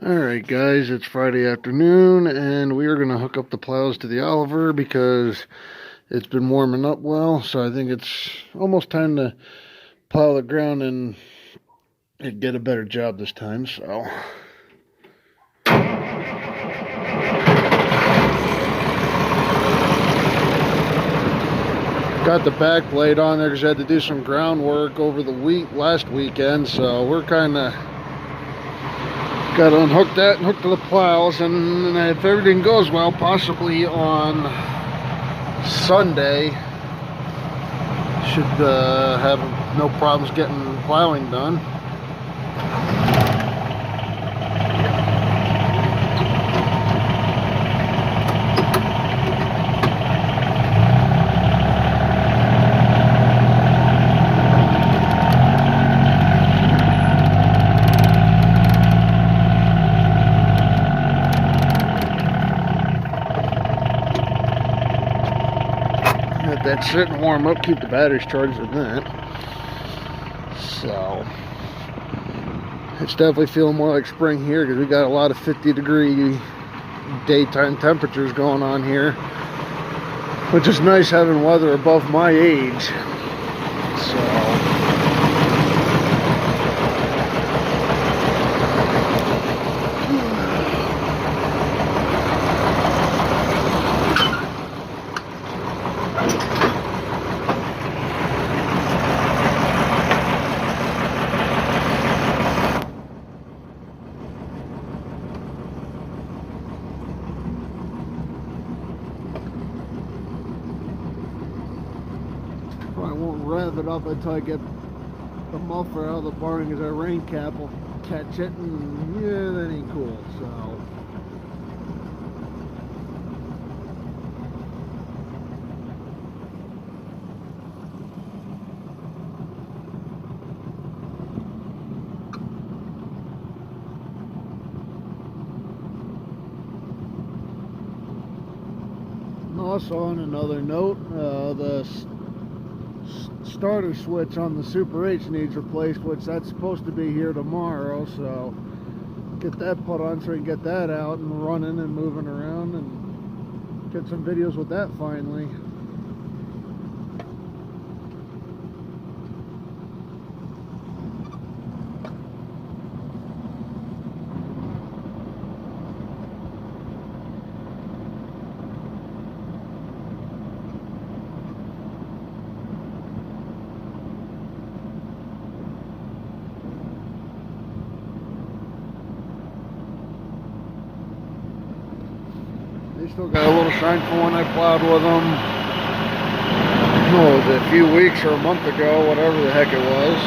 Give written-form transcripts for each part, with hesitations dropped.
Alright guys, it's Friday afternoon and we are going to hook up the plows to the Oliver because it's been warming up well, so I think it's almost time to plow the ground and get a better job this time. So got the back blade on there because I had to do some groundwork over the last weekend, so we're kind of got to unhook that and hook to the plows, and if everything goes well, possibly on Sunday should have no problems getting plowing done. Let that sit and warm up, keep the batteries charged with that. So it's definitely feeling more like spring here because we got a lot of 50-degree daytime temperatures going on here, which is nice having weather above my age. So I won't rev it up until I get the muffler out of the barn because our rain cap will catch it, and yeah, that ain't cool. So also, on another note, the starter switch on the Super H needs replaced, which that's supposed to be here tomorrow, so get that put on so we can get that out and running and moving around and get some videos with that finally. They still got a little shine from when I plowed with them. Oh, was it a few weeks or a month ago, whatever the heck it was.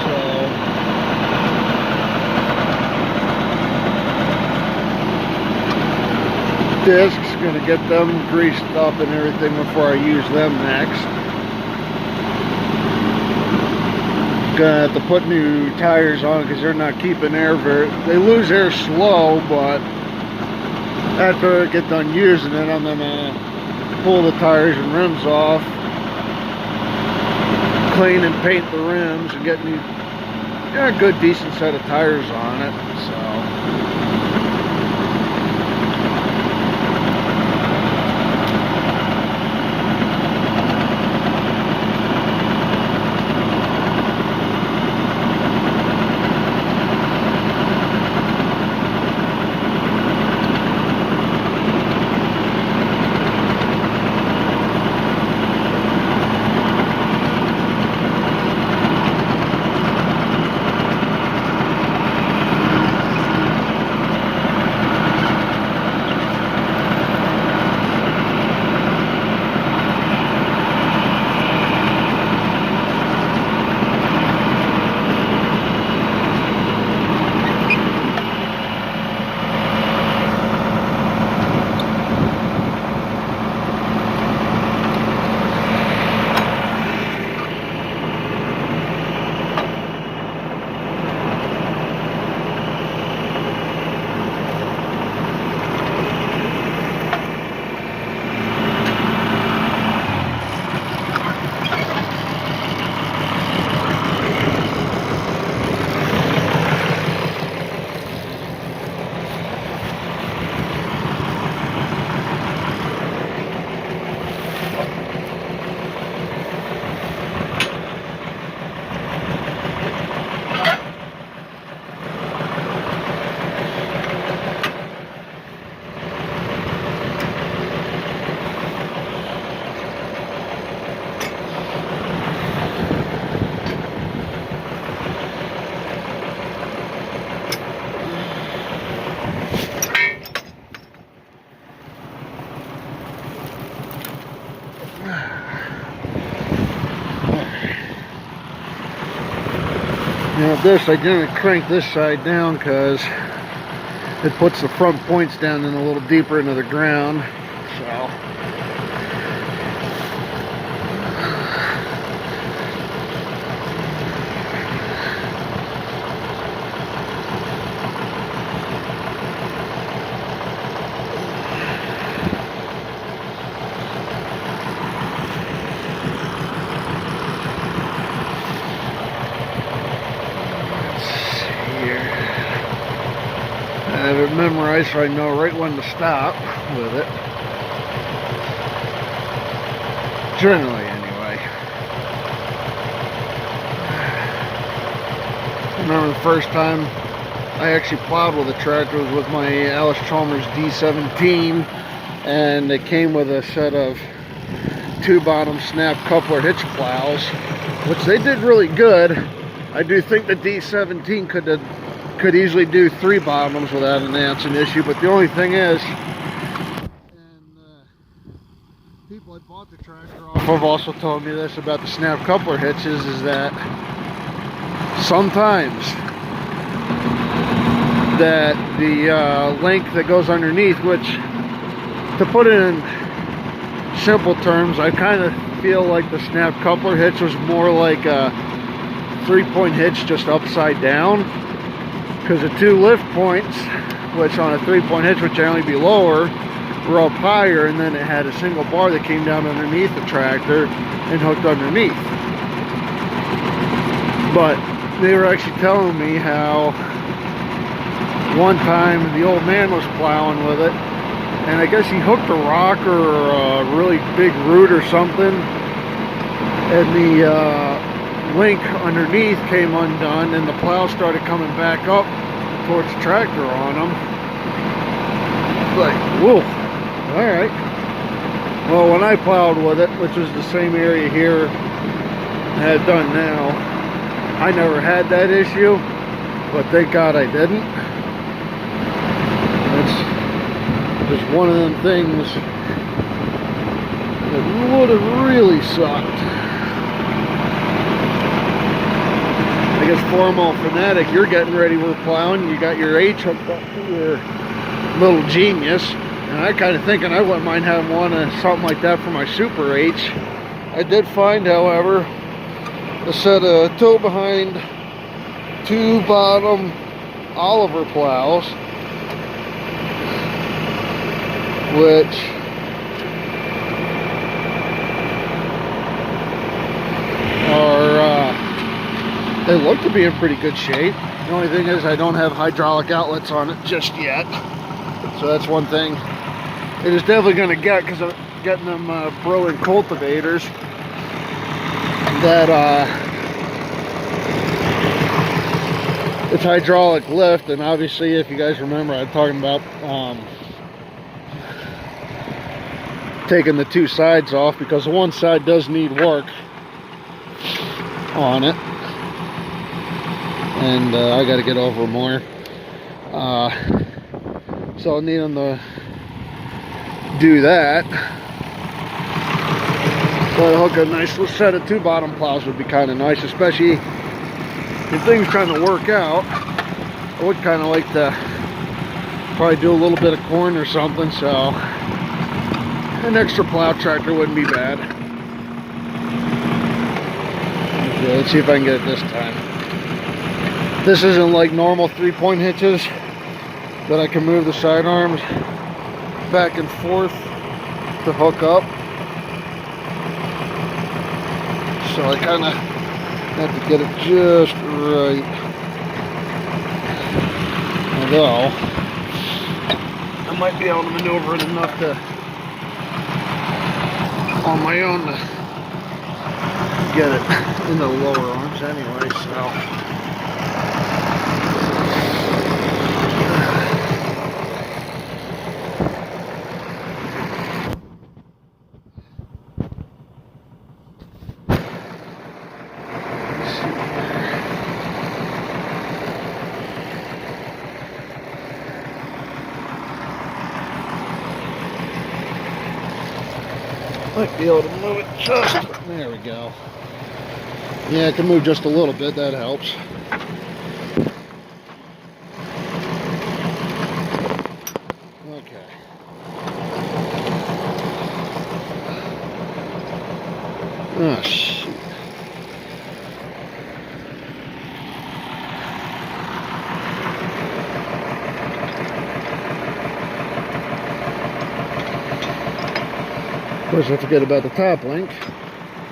Discs, gonna get them greased up and everything before I use them next. Gonna have to put new tires on because they're not keeping air they lose air slow, but after I get done using it, I'm gonna pull the tires and rims off, clean and paint the rims, and get a good decent set of tires on it. So with this, I didn't crank this side down because it puts the front points down in a little deeper into the ground. So I have it memorized so I know right when to stop with it. Generally, anyway. I remember the first time I actually plowed with a tractor was with my Alice Chalmers D17, and it came with a set of 2-bottom snap coupler hitch plows, which they did really good. I do think the D17 could easily do 3 bottoms without an issue, but the only thing is, and people I bought the tractor off have also told me this about the snap coupler hitches, is that sometimes that the link that goes underneath, which, to put it in simple terms, I kind of feel like the snap coupler hitch was more like a 3-point hitch just upside down, because the 2 lift points, which on a 3-point hitch would generally be lower, were up higher, and then it had a single bar that came down underneath the tractor and hooked underneath. But they were actually telling me how one time the old man was plowing with it, and I guess he hooked a rock or a really big root or something, and the link underneath came undone, and the plow started coming back up towards the tractor on him. Like, whoa, alright. Well, when I plowed with it, which was the same area here I had done now, I never had that issue, but thank God I didn't. It's just one of them things that would have really sucked. I guess Formal Fanatic, you're getting ready, we're plowing, you got your H hooked up to your little Genius, and I kind of thinking I wouldn't mind having one something like that for my Super H. I did find, however, a set of toe behind 2-bottom Oliver plows, which are they look to be in pretty good shape. The only thing is I don't have hydraulic outlets on it just yet, so that's one thing it is definitely going to get, because I'm getting them Berlin cultivators that it's hydraulic lift, and obviously if you guys remember I'm talking about taking the 2 sides off, because the one side does need work on it, and I got to get over more, so I'll need them to do that. But hook a nice little set of 2-bottom plows would be kind of nice, especially if things kind of work out. I would kind of like to probably do a little bit of corn or something, so an extra plow tractor wouldn't be bad. Okay, let's see if I can get it this time. This isn't like normal 3-point hitches that I can move the side arms back and forth to hook up. So I kind of have to get it just right. Although I might be able to maneuver it enough to on my own to get it in the lower arms anyway, so. Might be able to move it just, there we go. Yeah, I can move just a little bit, that helps. Oh, shit. Of course, I forget about the top link,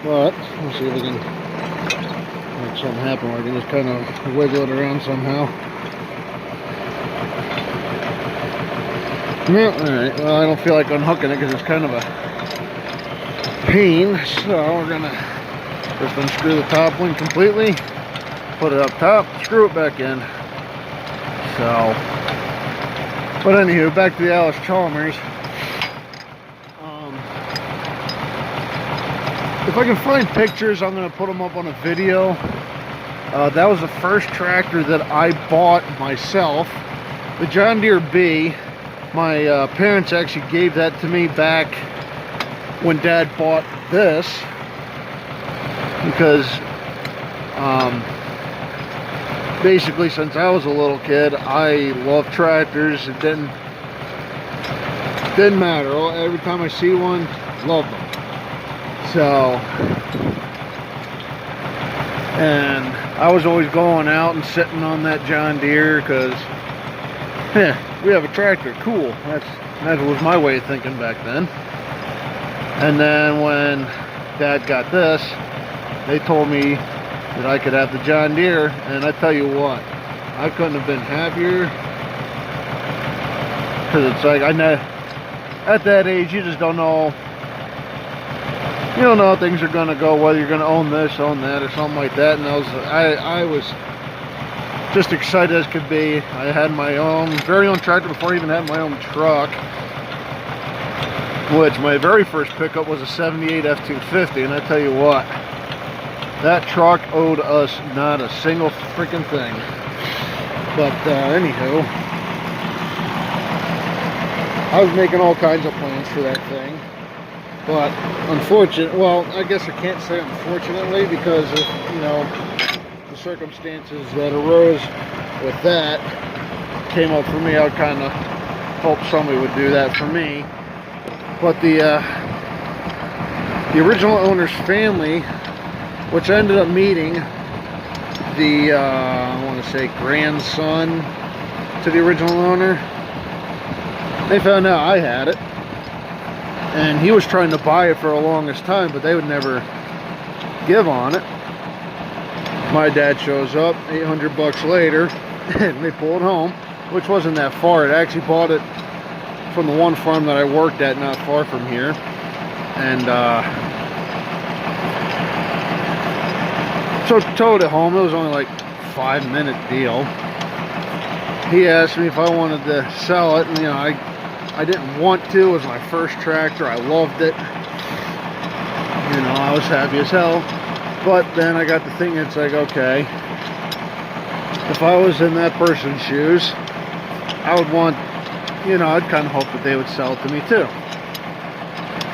but we'll see if we can make something happen where I can just kind of wiggle it around somehow. No, alright, well, I don't feel like unhooking it because it's kind of a pain, so we're gonna just unscrew the top link completely, put it up top, screw it back in. So, but anywho, back to the Alice Chalmers. If I can find pictures, I'm going to put them up on a video. That was the first tractor that I bought myself. The John Deere B. My parents actually gave that to me back when Dad bought this. Because basically since I was a little kid, I loved tractors. It didn't matter. Every time I see one, love them. So, and I was always going out and sitting on that John Deere because, we have a tractor, cool. That was my way of thinking back then. And then when Dad got this, they told me that I could have the John Deere, and I tell you what, I couldn't have been happier. Because it's like, I know, at that age, you just don't know. You don't know how things are going to go, whether you're going to own this, own that, or something like that. And I was just excited as could be. I had my very own tractor before I even had my own truck. Which my very first pickup was a 78 F-250. And I tell you what, that truck owed us not a single freaking thing. But anywho, I was making all kinds of plans for that thing. But unfortunately, well, I guess I can't say unfortunately, because of, you know, the circumstances that arose with that came up for me. I kind of hoped somebody would do that for me. But the original owner's family, which I ended up meeting the I want to say grandson to the original owner, they found out I had it. And he was trying to buy it for the longest time, but they would never give on it. My dad shows up 800 bucks later, and they pull it home, which wasn't that far. It actually bought it from the one farm that I worked at not far from here. And so towed it home. It was only like a 5-minute deal. He asked me if I wanted to sell it, and you know, I didn't want to. It was my first tractor. I loved it. You know, I was happy as hell. But then I got to thinking, it's like, okay, if I was in that person's shoes, I would want, you know, I'd kind of hope that they would sell it to me too.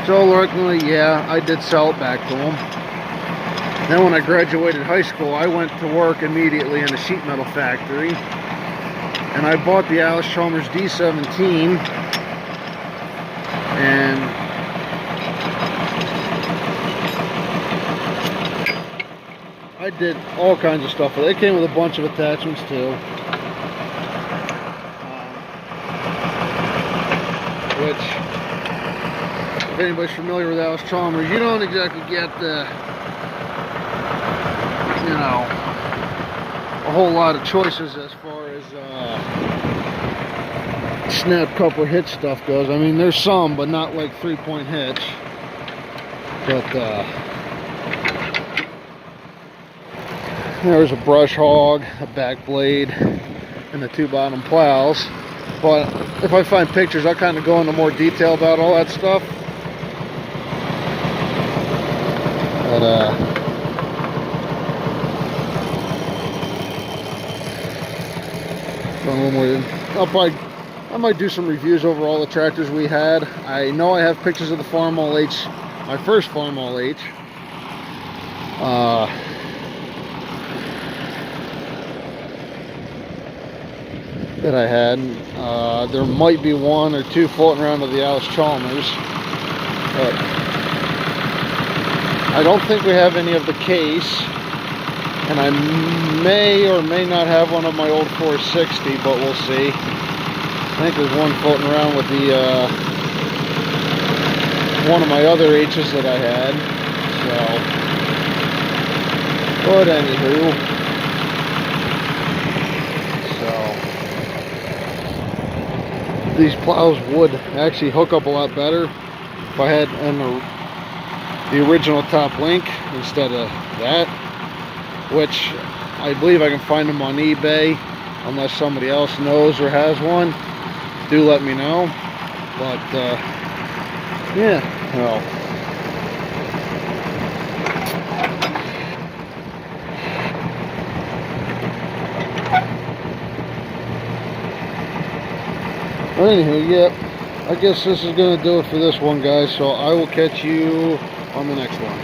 So luckily, yeah, I did sell it back to them. Then when I graduated high school, I went to work immediately in a sheet metal factory. And I bought the Alice Chalmers D17. And I did all kinds of stuff with it. It came with a bunch of attachments too. Which, if anybody's familiar with Alice Chalmers, you don't exactly get the, you know, a whole lot of choices as far as snap coupler hitch stuff goes. I mean, there's some, but not like 3-point hitch. But there's a brush hog, a back blade, and the 2 bottom plows. But if I find pictures, I'll kind of go into more detail about all that stuff. But I might do some reviews over all the tractors we had. I know I have pictures of the Farm All H, my first Farm All H. That I had. There might be 1 or 2 floating around of the Alice Chalmers. But I don't think we have any of the case, and I may or may not have one of my old 460, but we'll see. I think there's one floating around with the one of my other H's that I had. So, but anywho, so these plows would actually hook up a lot better if I had the original top link instead of that, which I believe I can find them on eBay unless somebody else knows or has one. Do let me know. But yeah, well, anywho, yep, I guess this is gonna do it for this one, guys, so I will catch you on the next one.